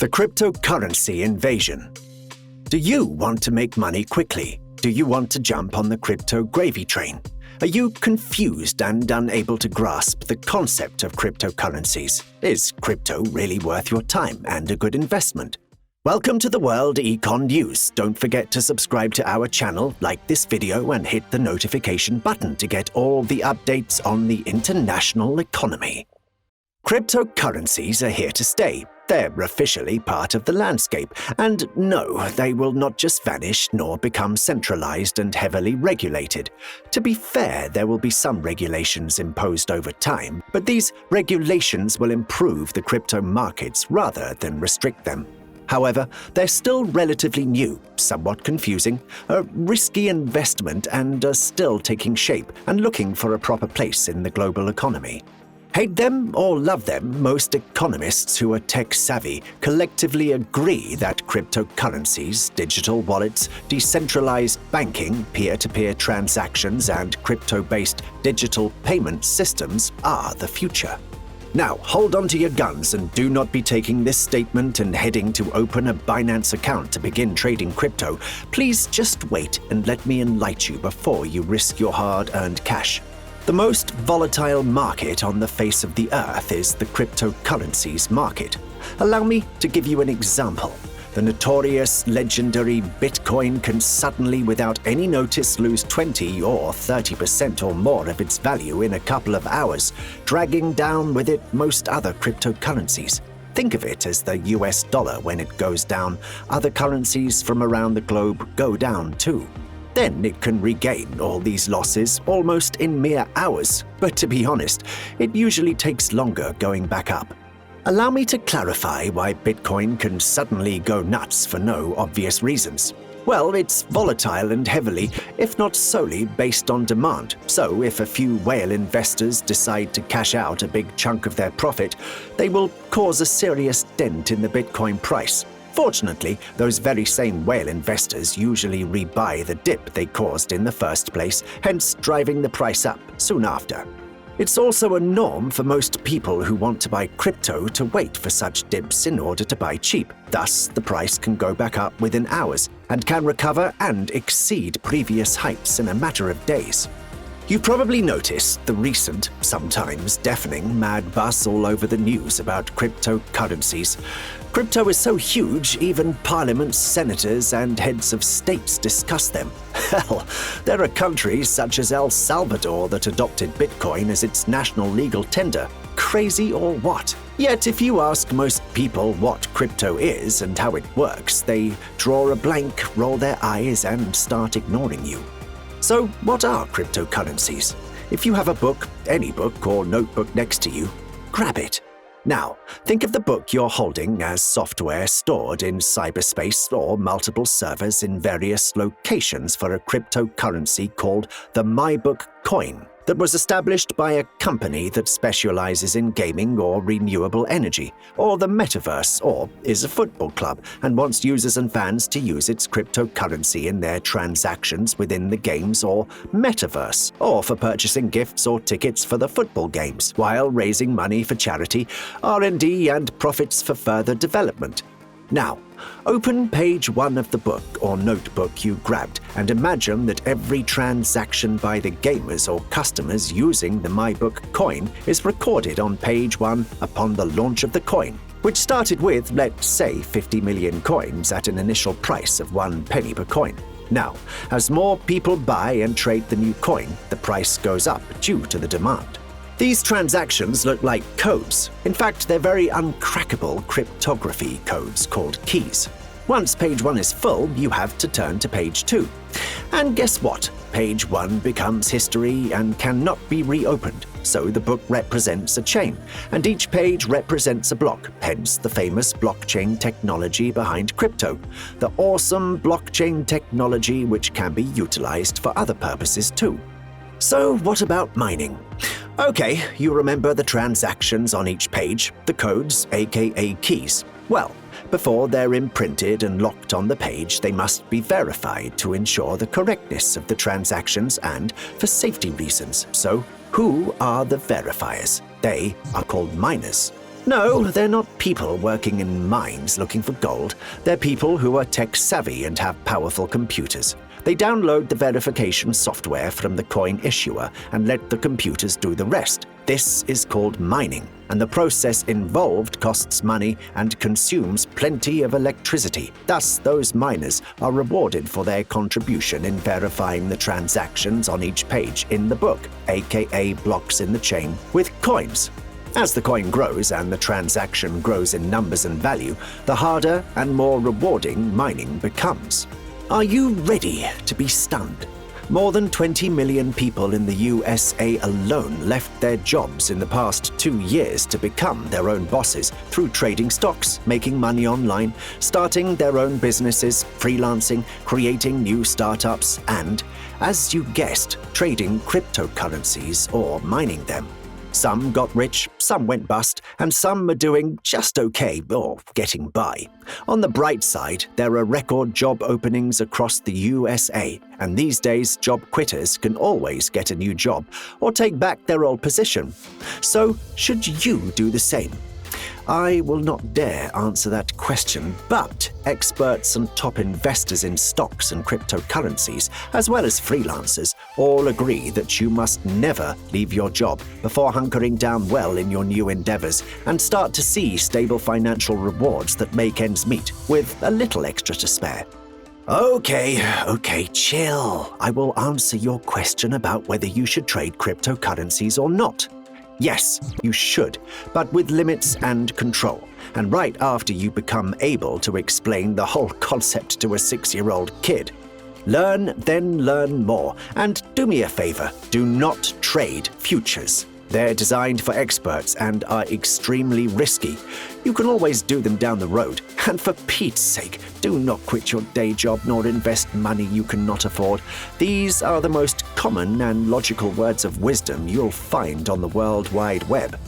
The cryptocurrency invasion. Do you want to make money quickly? Do you want to jump on the crypto gravy train? Are you confused and unable to grasp the concept of cryptocurrencies? Is crypto really worth your time and a good investment? Welcome to the World Econ News. Don't forget to subscribe to our channel, like this video, and hit the notification button to get all the updates on the international economy. Cryptocurrencies are here to stay. They're officially part of the landscape, and no, they will not just vanish nor become centralized and heavily regulated. To be fair, there will be some regulations imposed over time, but these regulations will improve the crypto markets rather than restrict them. However, they're still relatively new, somewhat confusing, a risky investment, and are still taking shape and looking for a proper place in the global economy. Hate them or love them, most economists who are tech-savvy collectively agree that cryptocurrencies, digital wallets, decentralized banking, peer-to-peer transactions, and crypto-based digital payment systems are the future. Now, hold on to your guns and do not be taking this statement and heading to open a Binance account to begin trading crypto. Please just wait and let me enlighten you before you risk your hard-earned cash. The most volatile market on the face of the earth is the cryptocurrencies market. Allow me to give you an example. The notorious, legendary Bitcoin can suddenly, without any notice, lose 20 or 30% or more of its value in a couple of hours, dragging down with it most other cryptocurrencies. Think of it as the US dollar. When it goes down, other currencies from around the globe go down too. Then it can regain all these losses almost in mere hours. But to be honest, it usually takes longer going back up. Allow me to clarify why Bitcoin can suddenly go nuts for no obvious reasons. Well, it's volatile and heavily, if not solely, based on demand. So if a few whale investors decide to cash out a big chunk of their profit, they will cause a serious dent in the Bitcoin price. Fortunately, those very same whale investors usually rebuy the dip they caused in the first place, hence driving the price up soon after. It's also a norm for most people who want to buy crypto to wait for such dips in order to buy cheap. Thus, the price can go back up within hours and can recover and exceed previous heights in a matter of days. You've probably noticed the recent, sometimes deafening, mad buzz all over the news about cryptocurrencies. Crypto is so huge, even parliaments, senators, and heads of states discuss them. Hell, there are countries such as El Salvador that adopted Bitcoin as its national legal tender. Crazy or what? Yet if you ask most people what crypto is and how it works, they draw a blank, roll their eyes, and start ignoring you. So, what are cryptocurrencies? If you have a book, any book or notebook next to you, grab it. Now, think of the book you're holding as software stored in cyberspace or multiple servers in various locations for a cryptocurrency called the MyBook coin that was established by a company that specializes in gaming or renewable energy, or the metaverse, or is a football club and wants users and fans to use its cryptocurrency in their transactions within the games or metaverse, or for purchasing gifts or tickets for the football games, while raising money for charity, R&D, and profits for further development. Now, open page 1 of the book or notebook you grabbed and imagine that every transaction by the gamers or customers using the MyBook coin is recorded on page 1 upon the launch of the coin, which started with, let's say, 50 million coins at an initial price of 1 penny per coin. Now, as more people buy and trade the new coin, the price goes up due to the demand. These transactions look like codes. In fact, they're very uncrackable cryptography codes called keys. Once page 1 is full, you have to turn to page 2. And guess what? Page 1 becomes history and cannot be reopened. So the book represents a chain, and each page represents a block, hence the famous blockchain technology behind crypto. The awesome blockchain technology which can be utilized for other purposes too. So what about mining? Okay, you remember the transactions on each page, the codes, aka keys. Well, before they're imprinted and locked on the page, they must be verified to ensure the correctness of the transactions and for safety reasons. So, who are the verifiers? They are called miners. No, they're not people working in mines looking for gold. They're people who are tech-savvy and have powerful computers. They download the verification software from the coin issuer and let the computers do the rest. This is called mining, and the process involved costs money and consumes plenty of electricity. Thus, those miners are rewarded for their contribution in verifying the transactions on each page in the book, aka blocks in the chain, with coins. As the coin grows and the transaction grows in numbers and value, the harder and more rewarding mining becomes. Are you ready to be stunned? More than 20 million people in the USA alone left their jobs in the past 2 years to become their own bosses through trading stocks, making money online, starting their own businesses, freelancing, creating new startups, and, as you guessed, trading cryptocurrencies or mining them. Some got rich, some went bust, and some are doing just okay or getting by. On the bright side, there are record job openings across the USA, and these days job quitters can always get a new job or take back their old position. So, should you do the same? I will not dare answer that question, but experts and top investors in stocks and cryptocurrencies, as well as freelancers, all agree that you must never leave your job before hunkering down well in your new endeavors and start to see stable financial rewards that make ends meet, with a little extra to spare. Okay, chill. I will answer your question about whether you should trade cryptocurrencies or not. Yes, you should, but with limits and control, and right after you become able to explain the whole concept to a 6-year-old kid. Learn, then learn more, and do me a favor, do not trade futures. They're designed for experts and are extremely risky. You can always do them down the road, and for Pete's sake, do not quit your day job nor invest money you cannot afford. These are the most common and logical words of wisdom you'll find on the World Wide Web.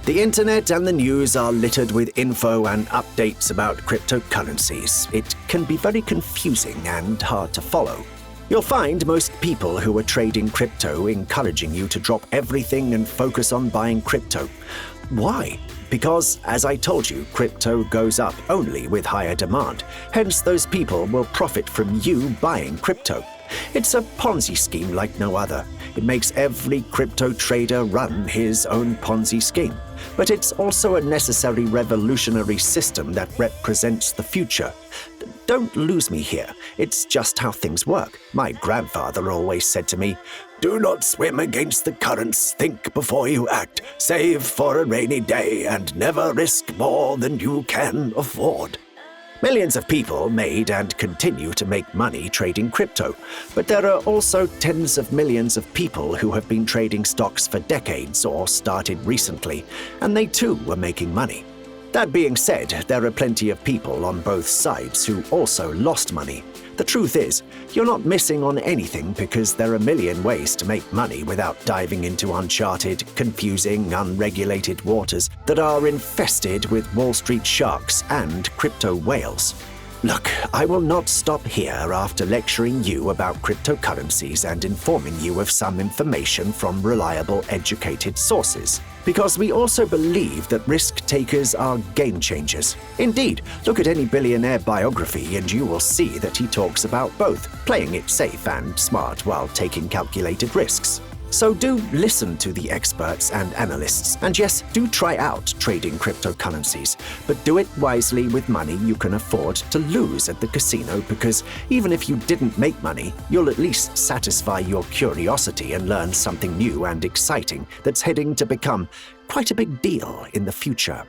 The internet and the news are littered with info and updates about cryptocurrencies. It can be very confusing and hard to follow. You'll find most people who are trading crypto encouraging you to drop everything and focus on buying crypto. Why? Because, as I told you, crypto goes up only with higher demand. Hence, those people will profit from you buying crypto. It's a Ponzi scheme like no other. It makes every crypto trader run his own Ponzi scheme. But it's also a necessary revolutionary system that represents the future. Don't lose me here. It's just how things work. My grandfather always said to me, "Do not swim against the currents. Think before you act. Save for a rainy day and never risk more than you can afford." Millions of people made and continue to make money trading crypto, but there are also tens of millions of people who have been trading stocks for decades or started recently, and they too are making money. That being said, there are plenty of people on both sides who also lost money. The truth is, you're not missing on anything because there are a million ways to make money without diving into uncharted, confusing, unregulated waters that are infested with Wall Street sharks and crypto whales. Look, I will not stop here after lecturing you about cryptocurrencies and informing you of some information from reliable, educated sources, because we also believe that risk takers are game changers. Indeed, look at any billionaire biography and you will see that he talks about both, playing it safe and smart while taking calculated risks. So do listen to the experts and analysts, and yes, do try out trading cryptocurrencies, but do it wisely with money you can afford to lose at the casino, because even if you didn't make money, you'll at least satisfy your curiosity and learn something new and exciting that's heading to become quite a big deal in the future.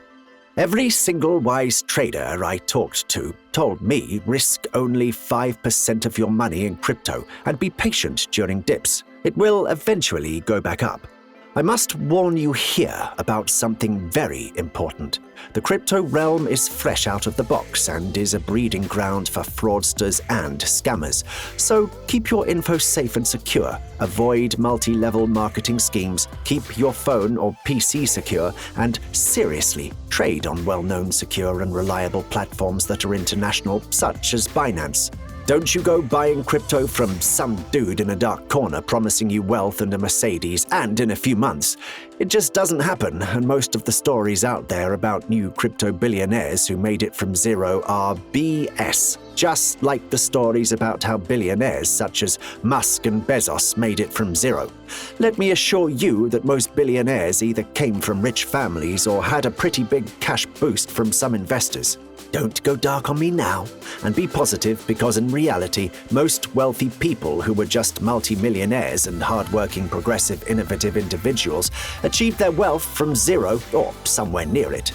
Every single wise trader I talked to told me risk only 5% of your money in crypto and be patient during dips. It will eventually go back up. I must warn you here about something very important. The crypto realm is fresh out of the box and is a breeding ground for fraudsters and scammers. So keep your info safe and secure. Avoid multi-level marketing schemes. Keep your phone or PC secure. And seriously, trade on well-known, secure and reliable platforms that are international, such as Binance. Don't you go buying crypto from some dude in a dark corner promising you wealth and a Mercedes, and in a few months, It just doesn't happen, and most of the stories out there about new crypto billionaires who made it from zero are BS. Just like the stories about how billionaires such as Musk and Bezos made it from zero. Let me assure you that most billionaires either came from rich families or had a pretty big cash boost from some investors. Don't go dark on me now, and be positive because in reality, most wealthy people who were just multi-millionaires and hard-working, progressive, innovative individuals achieved their wealth from zero or somewhere near it.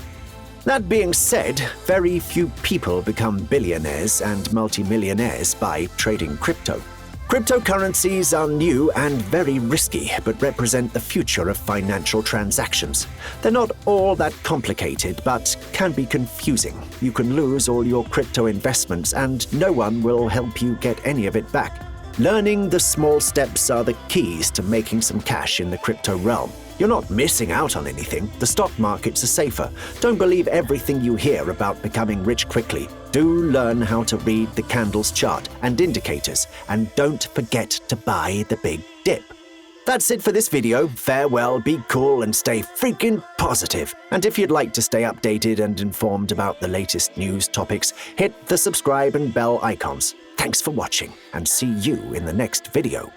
That being said, very few people become billionaires and multimillionaires by trading crypto. Cryptocurrencies are new and very risky, but represent the future of financial transactions. They're not all that complicated, but can be confusing. You can lose all your crypto investments, and no one will help you get any of it back. Learning the small steps are the keys to making some cash in the crypto realm. You're not missing out on anything. The stock markets are safer. Don't believe everything you hear about becoming rich quickly. Do learn how to read the candles chart and indicators, and don't forget to buy the big dip. That's it for this video. Farewell, be cool, and stay freaking positive. And if you'd like to stay updated and informed about the latest news topics, hit the subscribe and bell icons. Thanks for watching, and see you in the next video.